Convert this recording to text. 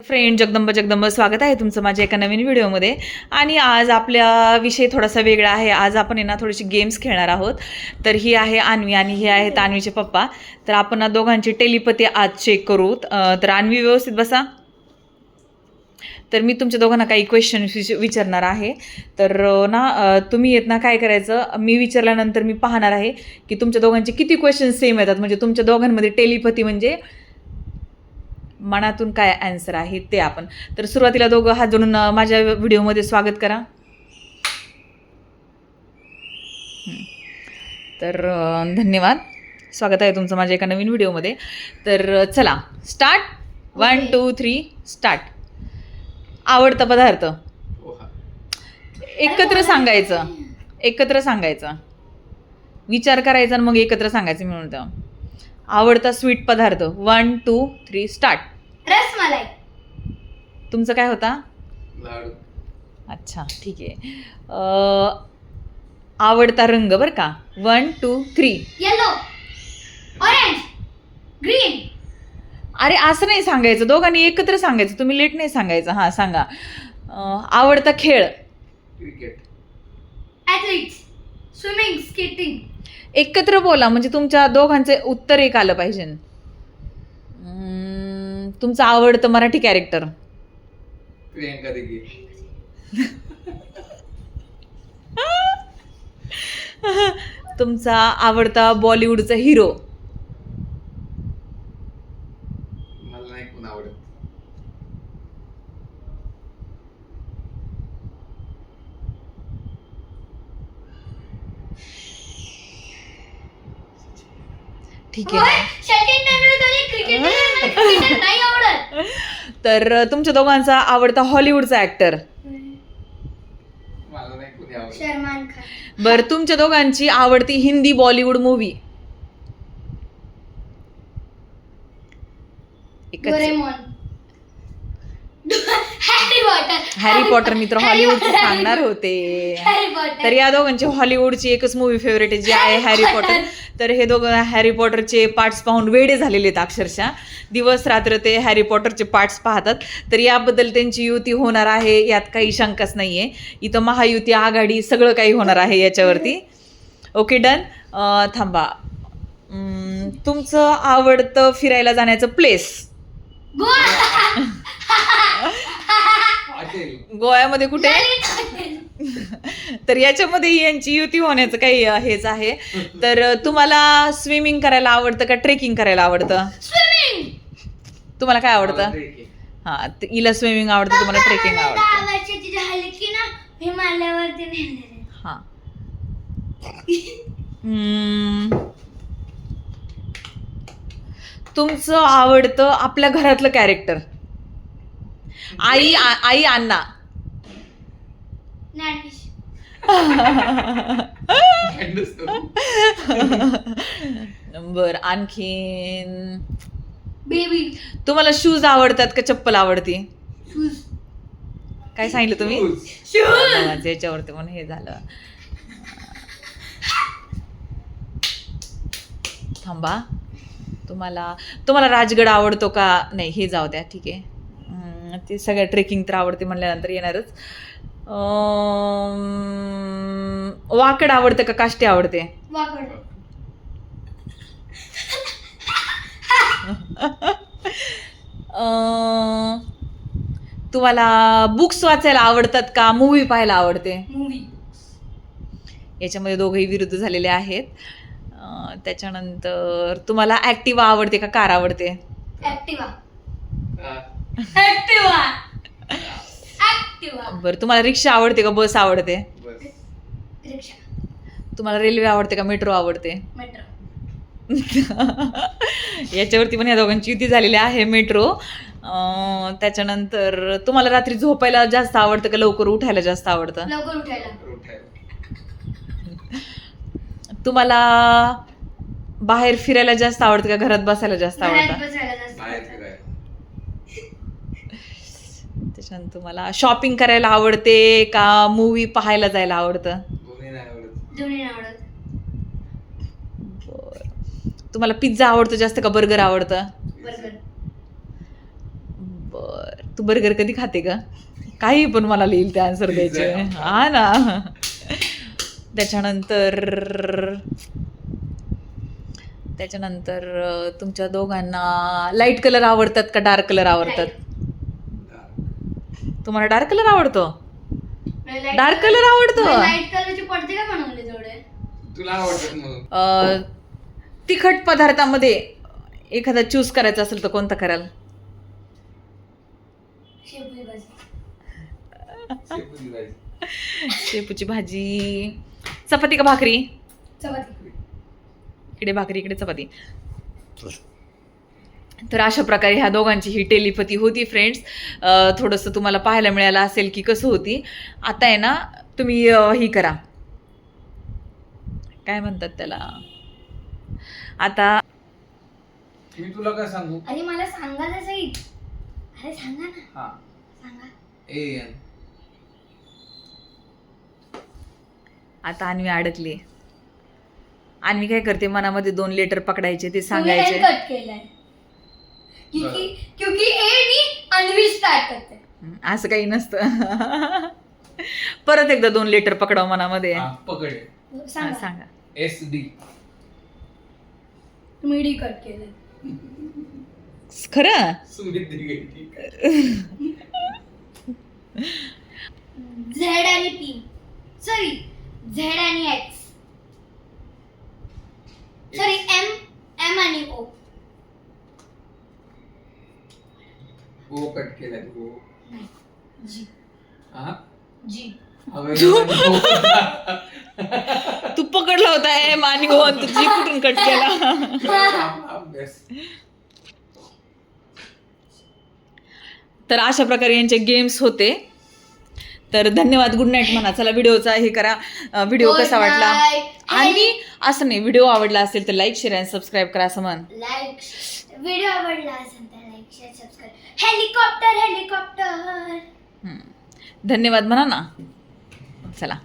Friend Jagdamb Jagdamb स्वागत आहे तुमचं माझ्या एका नवीन व्हिडिओमध्ये. आणि आज आपला विषय थोडासा वेगळा आहे. आज आपण ना थोडीशी गेम्स खेळणार आहोत. तर ही आहे अन्वी आणि हे आहेत अन्वीचे पप्पा. तर आपण ना दोघांची टेलिपॅथी आज चेक करू. तर अन्वी व्यवस्थित बसा. तर मी तुमच्या दोघांना काही क्वेश्चन विचारणार आहे. तर तुम्ही येत ना काय करायचं, मी विचारल्यानंतर मी पाहणार आहे की तुमच्या दोघांचे किती क्वेश्चन सेम येतात. म्हणजे तुमच्या दोघांमध्ये टेलिपॅथी म्हणजे मनातून काय आन्सर आहे ते आपण. तर सुरुवातीला दोघं हात जोडून माझ्या व्हिडिओमध्ये स्वागत करा. तर धन्यवाद, स्वागत आहे तुमचं माझ्या एका नवीन व्हिडिओमध्ये. तर चला स्टार्ट. 1 2 3 स्टार्ट. आवडता पदार्थ एकत्र सांगायचं, एकत्र सांगायचं, विचार करायचा आणि मग एकत्र सांगायचं मिळून. तर आवडता स्वीट पदार्थ 1 2 3 स्टार्ट. रसमलाई. तुमचं काय होता? लाडू. अच्छा ठीक आहे. आवडता रंग बरं का. 1 2 3. Yellow, orange, green. अरे असं नाही सांगायचं, दोघांनी एकत्र सांगायचं. तुम्ही लेट नाही सांगायचं. हां सांगा. आवडता खेळ. क्रिकेट. Athletes, swimming, skating. एकत्र बोला म्हणजे तुमच्या दोघांचे उत्तर एक आलं पाहिजे. तुमचं आवडतं मराठी कॅरेक्टर. प्रियंका दिघे. तुमचा आवडता बॉलिवूडचा हिरो. मला नाही कोण आवडत. ठीक होय, आहे. सचिन तेंडुलकर क्रिकेटर नाही आवडत. तर तुमच्या दोघांचा आवडता हॉलिवूडचा ऍक्टर. मला नाही कोणी आवडत. सलमान खान. बरं तुमच्या दोघांची आवडती Hindi Bollywood movie. Doraemon. Harry Potter. Harry Potter. मित्र हॉलिवूडचे सांगणार होते. Harry Potter. तर या दोघांची हॉलिवूडची एकच मूवी फेवरेट आहे जी आहे हॅरी पॉटर. तर हे दोघं हॅरी पॉटरचे पार्ट्स पाहून वेडे झालेले आहेत अक्षरशः. दिवस रात्र ते हॅरी पॉटरचे पार्ट्स पाहतात. तर याबद्दल त्यांची युती होणार आहे यात काही शंकाच नाही आहे. इथं महायुती, आघाडी सगळं काही होणार आहे याच्यावरती. Okay done. थांबा. तुमचं आवडतं फिरायला जाण्याचं प्लेस. गोवा. हॉटेल. गोव्यामध्ये कुठे? तर याच्यामध्ये यांची युती होण्याचं काही हेच आहे. तर तुम्हाला स्विमिंग करायला आवडतं का ट्रेकिंग करायला आवडतं? स्विमिंग. तुम्हाला काय आवडतं? मला trekking. हां, हिला स्विमिंग आवडतं, तुम्हाला ट्रेकिंग आवडतं. 10 वर्षाची झाली की ना हिमालयावरती नेलेले. हां. तुमचं आवडतं आपल्या घरातलं कॅरेक्टर. आई आई अण्णा. ज्ञानेश. बर आणखीन बेबी. तुम्हाला शूज आवडतात का चप्पल आवडते? शूज. काय सांगितलं तुम्ही? शूज. याच्यावरती म्हणून हे झालं. थांबा. तुम्हाला राजगड आवडतो का? नाही हे जाऊ द्या, ठीक आहे. ते सगळ्या ट्रेकिंग तर आवडते म्हणल्यानंतर येणारच. वाकड आवडतं का काष्टी आवडते? वाकड. तुम्हाला बुक्स वाचायला आवडतात का मूवी पाहायला आवडते? मूवी. याच्यामध्ये दोघंही विरुद्ध झालेले आहेत. त्याच्यानंतर तुम्हाला ॲक्टिवा आवडते का कार आवडते? ऍक्टिवा. ऍक्टिवा. ऍक्टिवा. बरं तुम्हाला रिक्षा आवडते का बस आवडते? बस. रिक्षा. तुम्हाला रेल्वे आवडते का मेट्रो आवडते? मेट्रो. याच्यावरती पण या दोघांची युती झालेली आहे, मेट्रो. त्याच्यानंतर तुम्हाला रात्री झोपायला जास्त आवडतं का लवकर उठायला जास्त आवडतं? लवकर उठायला. उठायला. तुम्हाला बाहेर फिरायला जास्त आवडतं का घरात बसायला जास्त घरात आवडतं? बसायला जास्त बाहेर आवडतं. फिरायला. त्याच्यानंतर तुम्हाला शॉपिंग करायला आवडते का मूवी पाहायला जायला आवडतं? दोन्ही नाही आवडत. दोन्ही नाही आवडत. बरं. तुम्हाला पिझ्झा आवडतो जास्त का बर्गर आवडतं? बर्गर. बरं तू बर्गर कधी खाते का? काही पण मला लिहिल ते आन्सर द्यायचे. हा ना. त्याच्यानंतर तुमच्या दोघांना लाईट कलर आवडतात का डार्क कलर आवडतात? तुम्हाला डार्क कलर आवडतो? डार्क कलर आवडतो? लाईट कलरचे पडदे का बनवले तेवढे? तुला आवडतात म्हणून. तिखट पदार्थामध्ये एखादा चूज करायचा असेल तर कोणता कराल? शेपूची भाजी. शेपूची भाजी. शेपूची भाजी. चपाती का भाकरी? चपाती. इकडे भाकरी इकडे चपाती. तर अशा प्रकारे ह्या दोघांची ही टेलिपॅथी होती फ्रेंड्स. थोडंसं तुम्हाला पाहायला मिळालं असेल की कसं होती. आता आहे ना तुम्ही ही करा, काय म्हणतात त्याला, आता मी तुला काय सांगू? अरे मला सांगा ना सई. अरे सांगा ना. हा सांगा. ए आता अन्वी अडकली. अन्वी काय करते, मनामध्ये 2 लेटर पकडायचे, ते तुम्ही सांगायचे. कट केलाय क्योंकि ए नी अन्वी स्टार्ट करते. असं काही नसतं. परत एकदा 2 लेटर पकडाव मनामध्ये. पकड. हा, सांगा. सांगा. SD. तुम्ही डी कट केलंय. खरं? सुमित दिघे. झेड आणि पी. सॉरी झेड आणि एक्स. सॉरी एम आणि ओ. ओ कट केलाय. ओ. जी. हा जी. तू पकडला होता एम आणि ओ, तू जी कुठून कट केला? अभ्यास. तर अशा प्रकारे यांचे गेम्स होते. तर धन्यवाद. गुड नाईट म्हणा. चला व्हिडिओचा हे करा. व्हिडिओ Good कसा वाटला? night. आणि असं नाही, व्हिडिओ आवडला असेल तर लाईक शेअर आणि सबस्क्राईब करा असं म्हण. लाईक व्हिडिओ आवडला असेल तर लाईक शेअर सबस्क्राईब. हेलिकॉप्टर. धन्यवाद म्हणा ना. चला.